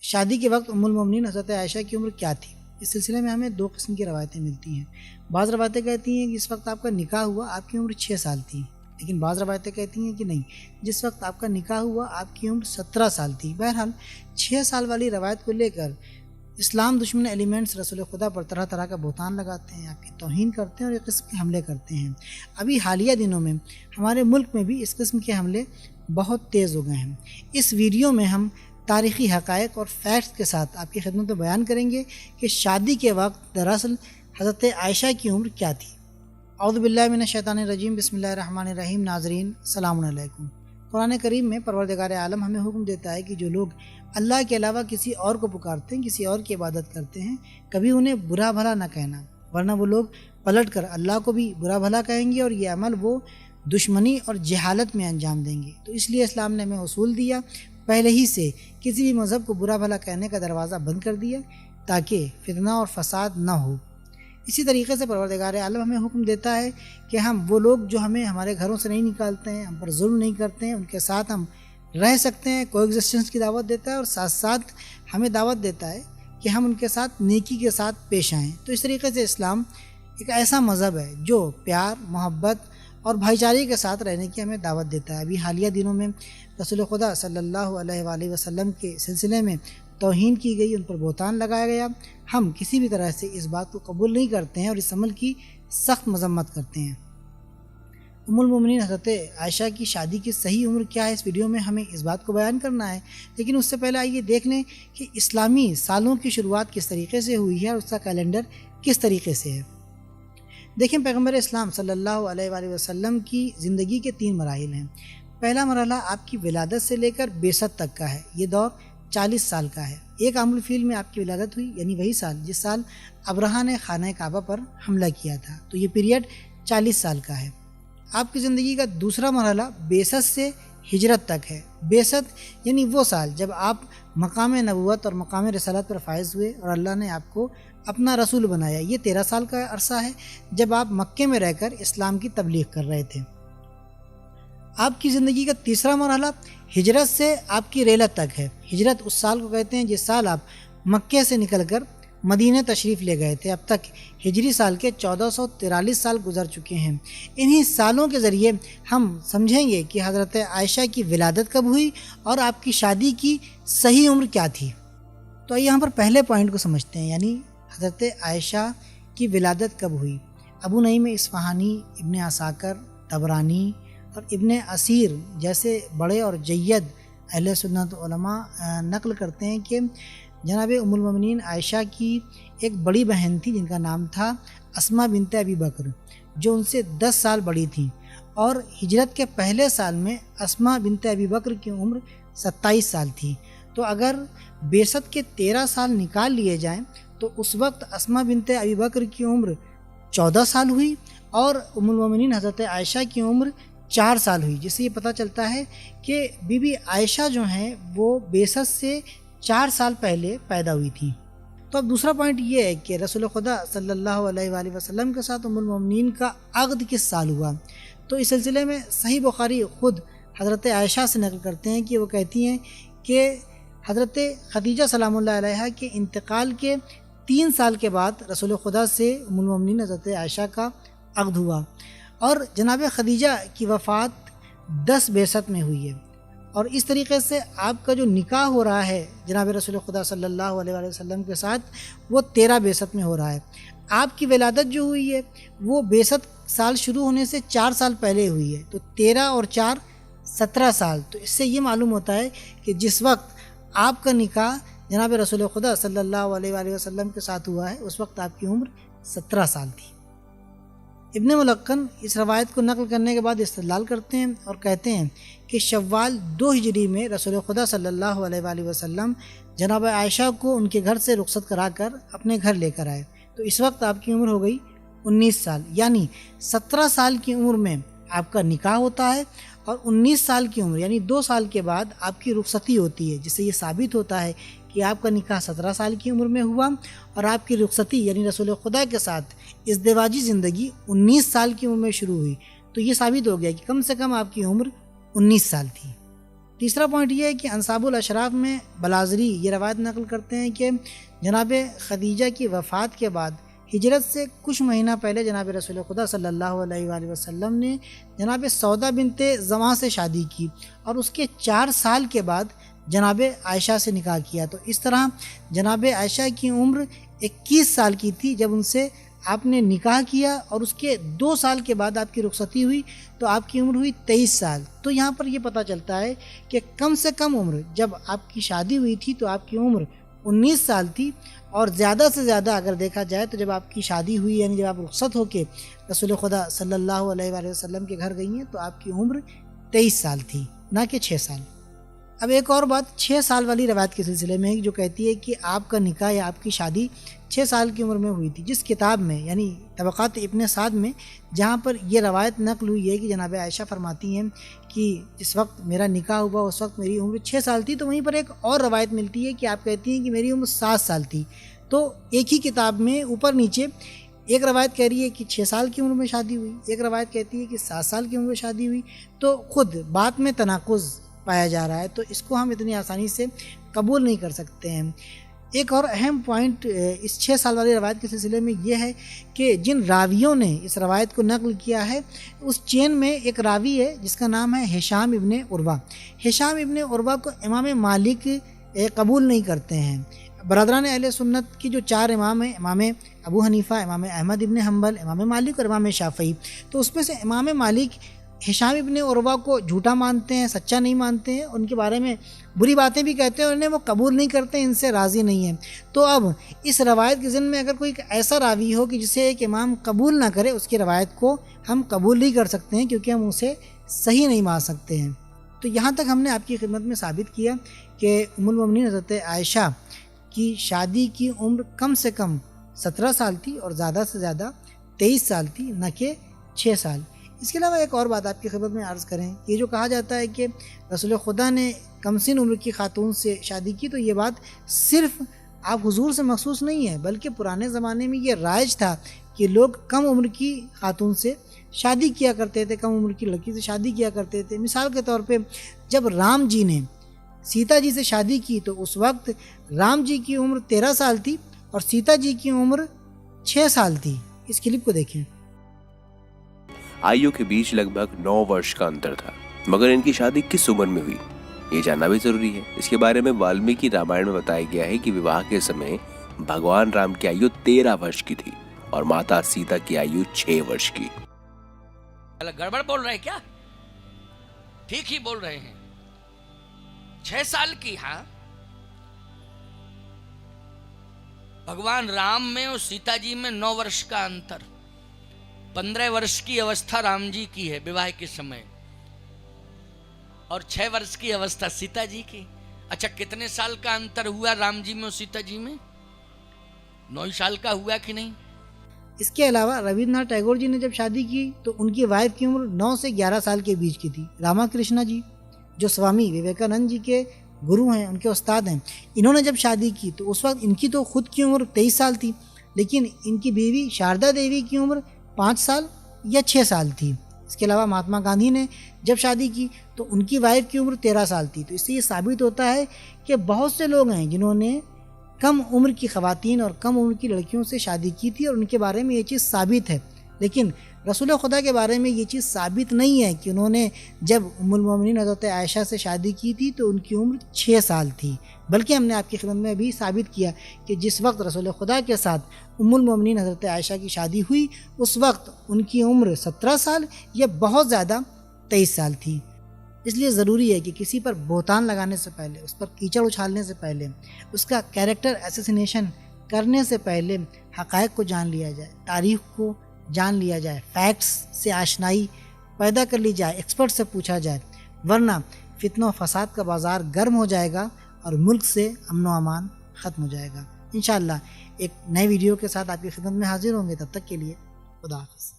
شادی کے وقت ام المومنین حضرت عائشہ کی عمر کیا تھی؟ اس سلسلے میں ہمیں 2 قسم کی روایتیں ملتی ہیں۔ بعض روایتیں کہتی ہیں کہ جس وقت آپ کا نکاح ہوا آپ کی عمر 6 سال تھی، لیکن بعض روایتیں کہتی ہیں کہ نہیں، جس وقت آپ کا نکاح ہوا آپ کی عمر 17 سال تھی۔ بہرحال 6 سال والی روایت کو لے کر اسلام دشمن ایلیمنٹس رسول خدا پر طرح طرح کا بہتان لگاتے ہیں، آپ کی توہین کرتے ہیں اور ایک قسم کے حملے کرتے ہیں۔ ابھی حالیہ دنوں میں ہمارے ملک میں بھی اس قسم کے حملے بہت تیز ہو گئے ہیں۔ اس ویڈیو میں ہم تاریخی حقائق اور فیکٹس کے ساتھ آپ کی خدمت میں بیان کریں گے کہ شادی کے وقت دراصل حضرت عائشہ کی عمر کیا تھی۔ اعوذ باللہ من الشیطان الرجیم، بسم اللہ الرحمن الرحیم۔ ناظرین السلام علیکم۔ قرآن کریم میں پروردگار عالم ہمیں حکم دیتا ہے کہ جو لوگ اللہ کے علاوہ کسی اور کو پکارتے ہیں، کسی اور کی عبادت کرتے ہیں، کبھی انہیں برا بھلا نہ کہنا، ورنہ وہ لوگ پلٹ کر اللہ کو بھی برا بھلا کہیں گے اور یہ عمل وہ دشمنی اور جہالت میں انجام دیں گے۔ تو اس لیے اسلام نے ہمیں اصول دیا، پہلے ہی سے کسی بھی مذہب کو برا بھلا کہنے کا دروازہ بند کر دیا تاکہ فتنہ اور فساد نہ ہو۔ اسی طریقے سے پروردگار عالم ہمیں حکم دیتا ہے کہ ہم وہ لوگ جو ہمیں ہمارے گھروں سے نہیں نکالتے ہیں، ہم پر ظلم نہیں کرتے ہیں، ان کے ساتھ ہم رہ سکتے ہیں، کو ایگزسٹنس کی دعوت دیتا ہے اور ساتھ ساتھ ہمیں دعوت دیتا ہے کہ ہم ان کے ساتھ نیکی کے ساتھ پیش آئیں۔ تو اس طریقے سے اسلام ایک ایسا مذہب ہے جو پیار، محبت اور بھائی چارے کے ساتھ رہنے کی ہمیں دعوت دیتا ہے۔ ابھی حالیہ دنوں میں رسول خدا صلی اللہ علیہ وآلہ وسلم کے سلسلے میں توہین کی گئی، ان پر بہتان لگایا گیا۔ ہم کسی بھی طرح سے اس بات کو قبول نہیں کرتے ہیں اور اس عمل کی سخت مذمت کرتے ہیں۔ ام المومنین حضرت عائشہ کی شادی کی صحیح عمر کیا ہے، اس ویڈیو میں ہمیں اس بات کو بیان کرنا ہے، لیکن اس سے پہلے آئیے دیکھ لیں کہ اسلامی سالوں کی شروعات کس طریقے سے ہوئی ہے اور اس کا کیلنڈر کس طریقے سے ہے۔ دیکھیں، پیغمبر اسلام صلی اللہ علیہ وآلہ وسلم کی زندگی کے 3 مراحل ہیں۔ پہلا مرحلہ آپ کی ولادت سے لے کر بعثت تک کا ہے، یہ دور 40 سال کا ہے۔ ایک عام الفیل میں آپ کی ولادت ہوئی، یعنی وہی سال جس سال ابرہہ نے خانہ کعبہ پر حملہ کیا تھا، تو یہ پیریڈ 40 سال کا ہے۔ آپ کی زندگی کا دوسرا مرحلہ بعثت سے ہجرت تک ہے۔ بعثت یعنی وہ سال جب آپ مقام نبوت اور مقام رسالت پر فائز ہوئے اور اللہ نے آپ کو اپنا رسول بنایا، یہ 13 سال کا عرصہ ہے جب آپ مکے میں رہ کر اسلام کی تبلیغ کر رہے تھے۔ آپ کی زندگی کا تیسرا مرحلہ ہجرت سے آپ کی رحلت تک ہے۔ ہجرت اس سال کو کہتے ہیں جس سال آپ مکے سے نکل کر مدینہ تشریف لے گئے تھے۔ اب تک ہجری سال کے 1443 سال گزر چکے ہیں۔ انہی سالوں کے ذریعے ہم سمجھیں گے کہ حضرت عائشہ کی ولادت کب ہوئی اور آپ کی شادی کی صحیح عمر کیا تھی۔ تو یہاں پر پہلے پوائنٹ کو سمجھتے ہیں، یعنی حضرت عائشہ کی ولادت کب ہوئی۔ ابو نعیم اصفہانی، ابن عساکر، طبرانی اور ابن اسیر جیسے بڑے اور جید اہل سنت علماء نقل کرتے ہیں کہ جناب ام المومنین عائشہ کی ایک بڑی بہن تھی جن کا نام تھا اسماء بنت ابی بکر، جو ان سے 10 سال بڑی تھیں، اور ہجرت کے پہلے سال میں اسماء بنت ابی بکر کی عمر 27 سال تھی۔ تو اگر بعثت کے 13 سال نکال لیے جائیں تو اس وقت اسماء بنت ابی بکر کی عمر 14 سال ہوئی اور ام المومنین حضرت عائشہ کی عمر 4 سال ہوئی، جس سے یہ پتہ چلتا ہے کہ بی بی عائشہ جو ہیں وہ بعثت سے 4 سال پہلے پیدا ہوئی تھی۔ تو اب دوسرا پوائنٹ یہ ہے کہ رسول خدا صلی اللہ علیہ وآلہ وسلم کے ساتھ ام المومنین کا عقد کس سال ہوا۔ تو اس سلسلے میں صحیح بخاری خود حضرت عائشہ سے نقل کرتے ہیں کہ وہ کہتی ہیں کہ حضرت خدیجہ سلام اللہ علیہا کے انتقال کے 3 سال کے بعد رسول خدا سے ام المومنین حضرت عائشہ کا عقد ہوا، اور جناب خدیجہ کی وفات 10 بعثت میں ہوئی ہے، اور اس طریقے سے آپ کا جو نکاح ہو رہا ہے جناب رسول خدا صلی اللہ علیہ وآلہ وسلم کے ساتھ وہ 13 بعثت میں ہو رہا ہے۔ آپ کی ولادت جو ہوئی ہے وہ بعثت سال شروع ہونے سے 4 سال پہلے ہوئی ہے، تو 13 اور 4 17 سال۔ تو اس سے یہ معلوم ہوتا ہے کہ جس وقت آپ کا نکاح جناب رسول خدا صلی اللہ علیہ وآلہ وسلم کے ساتھ ہوا ہے اس وقت آپ کی عمر 17 سال تھی۔ ابن ملقن اس روایت کو نقل کرنے کے بعد استدلال کرتے ہیں اور کہتے ہیں کہ شوال 2 ہجری میں رسول خدا صلی اللہ علیہ وآلہ وسلم جناب عائشہ کو ان کے گھر سے رخصت کرا کر اپنے گھر لے کر آئے، تو اس وقت آپ کی عمر ہو گئی 19 سال، یعنی 17 سال کی عمر میں آپ کا نکاح ہوتا ہے اور 19 سال کی عمر یعنی 2 سال کے بعد آپ کی رخصتی ہوتی ہے، جس سے یہ ثابت ہوتا ہے کہ آپ کا نکاح 17 سال کی عمر میں ہوا اور آپ کی رخصتی یعنی رسول خدا کے ساتھ ازدواجی زندگی 19 سال کی عمر میں شروع ہوئی۔ تو یہ ثابت ہو گیا کہ کم سے کم آپ کی عمر 19 سال تھی۔ تیسرا پوائنٹ یہ ہے کہ انصاب الاشراف میں بلازری یہ روایت نقل کرتے ہیں کہ جناب خدیجہ کی وفات کے بعد ہجرت سے کچھ مہینہ پہلے جناب رسول خدا صلی اللہ علیہ وآلہ وسلم نے جناب سودا بنت زمعہ سے شادی کی اور اس کے 4 سال کے بعد جناب عائشہ سے نکاح کیا۔ تو اس طرح جناب عائشہ کی عمر 21 سال کی تھی جب ان سے آپ نے نکاح کیا، اور اس کے 2 سال کے بعد آپ کی رخصتی ہوئی تو آپ کی عمر ہوئی 23 سال۔ تو یہاں پر یہ پتہ چلتا ہے کہ کم سے کم عمر جب آپ کی شادی ہوئی تھی تو آپ کی عمر 19 سال تھی، اور زیادہ سے زیادہ اگر دیکھا جائے تو جب آپ کی شادی ہوئی یعنی جب آپ رخصت ہو کے رسول خدا صلی اللہ علیہ وآلہ وسلم کے گھر گئی ہیں تو آپ کی عمر 23 سال تھی، نہ کہ 6 سال۔ اب ایک اور بات 6 سال والی روایت کے سلسلے میں جو کہتی ہے کہ آپ کا نکاح یا آپ کی شادی 6 سال کی عمر میں ہوئی تھی، جس کتاب میں یعنی طبقات ابن سعد میں جہاں پر یہ روایت نقل ہوئی ہے کہ جناب عائشہ فرماتی ہیں کہ جس وقت میرا نکاح ہوا اس وقت میری عمر 6 سال تھی، تو وہیں پر ایک اور روایت ملتی ہے کہ آپ کہتی ہیں کہ میری عمر 7 سال تھی۔ تو ایک ہی کتاب میں اوپر نیچے ایک روایت کہہ رہی ہے کہ 6 سال کی عمر میں شادی ہوئی، ایک روایت کہتی ہے کہ 7 سال کی عمر میں شادی ہوئی، تو خود بات میں تناقض پایا جا رہا ہے، تو اس کو ہم اتنی آسانی سے قبول نہیں کر سکتے ہیں۔ ایک اور اہم پوائنٹ اس 6 سال والی روایت کے سلسلے میں یہ ہے کہ جن راویوں نے اس روایت کو نقل کیا ہے اس چین میں ایک راوی ہے جس کا نام ہے ہشام ابن عروہ۔ ہشام ابن عروہ کو امام مالک قبول نہیں کرتے ہیں۔ برادران اہل سنت کی جو 4 امام ہیں، امام ابو حنیفہ، امام احمد ابن حنبل، امام مالک اور امام شافعی، تو اس میں سے امام مالک ہشام ابن عروہ کو جھوٹا مانتے ہیں، سچا نہیں مانتے ہیں، ان کے بارے میں بری باتیں بھی کہتے ہیں، انہیں وہ قبول نہیں کرتے، ان سے راضی نہیں ہیں۔ تو اب اس روایت کے ضمن میں اگر کوئی ایسا راوی ہو کہ جسے ایک امام قبول نہ کرے، اس کی روایت کو ہم قبول نہیں کر سکتے ہیں کیونکہ ہم اسے صحیح نہیں مان سکتے ہیں۔ تو یہاں تک ہم نے آپ کی خدمت میں ثابت کیا کہ ام المومنین حضرت عائشہ کی شادی کی عمر کم سے کم 17 سال تھی اور زیادہ سے زیادہ 23 سال تھی، نہ کہ 6 سال۔ اس کے علاوہ ایک اور بات آپ کی خدمت میں عرض کریں، یہ جو کہا جاتا ہے کہ رسول خدا نے کم سن عمر کی خاتون سے شادی کی، تو یہ بات صرف آپ حضور سے مخصوص نہیں ہے، بلکہ پرانے زمانے میں یہ رائج تھا کہ لوگ کم عمر کی خاتون سے شادی کیا کرتے تھے، کم عمر کی لڑکی سے شادی کیا کرتے تھے۔ مثال کے طور پہ جب رام جی نے سیتا جی سے شادی کی تو اس وقت رام جی کی عمر 13 سال تھی اور سیتا جی کی عمر 6 سال تھی۔ اس کلپ کو دیکھیں۔ آئیو کے بیچ لگ بھگ 9 ورش کا انتر تھا، مگر ان کی شادی کس عمر میں ہوئی یہ جاننا بھی ضروری ہے۔ اس کے بارے میں والمیکی رامائن میں بتایا گیا ہے کہ وواہ کے سمے بھگوان رام کی آیو 13 ورش کی تھی اور ماتا سیتا کی آیو 6 ورش کی۔ گڑبڑ بول رہے ہیں کیا؟ ٹھیک ہی بول رہے ہیں، 6 سال کی۔ ہاں، بھگوان رام میں اور سیتا جی میں 9 ورش کا انتر، 15 ورش کی اوستھا رام جی کی ہے وواہ کے سمے اور 6 ورش کی اوستھا سیتا جی کی۔ اچھا، کتنے سال کا انتر ہوا رام جی میں اور سیتا جی میں؟ 9 سال کا ہوا کہ نہیں؟ اس کے علاوہ رابندر ناتھ ٹیگور جی نے جب شادی کی تو ان کی وائف کی عمر 9 سے 11 سال کے بیچ کی تھی۔ راما کرشنا جی جو سوامی وویکانند جی کے گرو ہیں، ان کے استاد ہیں، انہوں نے جب شادی کی تو اس وقت ان کی تو خود کی عمر 23 سال تھی، لیکن ان کی بیوی شاردا دیوی کی عمر 5 سال یا 6 سال تھی۔ اس کے علاوہ مہاتما گاندھی نے جب شادی کی تو ان کی وائف کی عمر 13 سال تھی۔ تو اس سے یہ ثابت ہوتا ہے کہ بہت سے لوگ ہیں جنہوں نے کم عمر کی خواتین اور کم عمر کی لڑکیوں سے شادی کی تھی اور ان کے بارے میں یہ چیز ثابت ہے، لیکن رسول خدا کے بارے میں یہ چیز ثابت نہیں ہے کہ انہوں نے جب ام المومنین حضرت عائشہ سے شادی کی تھی تو ان کی عمر 6 سال تھی، بلکہ ہم نے آپ کی خدمت میں بھی ثابت کیا کہ جس وقت رسول خدا کے ساتھ ام المومنین حضرت عائشہ کی شادی ہوئی اس وقت ان کی عمر 17 سال یا بہت زیادہ 23 سال تھی۔ اس لیے ضروری ہے کہ کسی پر بہتان لگانے سے پہلے، اس پر کیچڑ اچھالنے سے پہلے، اس کا کیریکٹر اسیسینیشن کرنے سے پہلے حقائق کو جان لیا جائے، تاریخ کو جان لیا جائے، فیکٹس سے آشنائی پیدا کر لی جائے، ایکسپرٹ سے پوچھا جائے، ورنہ فتنہ و فساد کا بازار گرم ہو جائے گا اور ملک سے امن و امان ختم ہو جائے گا۔ انشاءاللہ ایک نئے ویڈیو کے ساتھ آپ کی خدمت میں حاضر ہوں گے، تب تک کے لیے خدا حافظ۔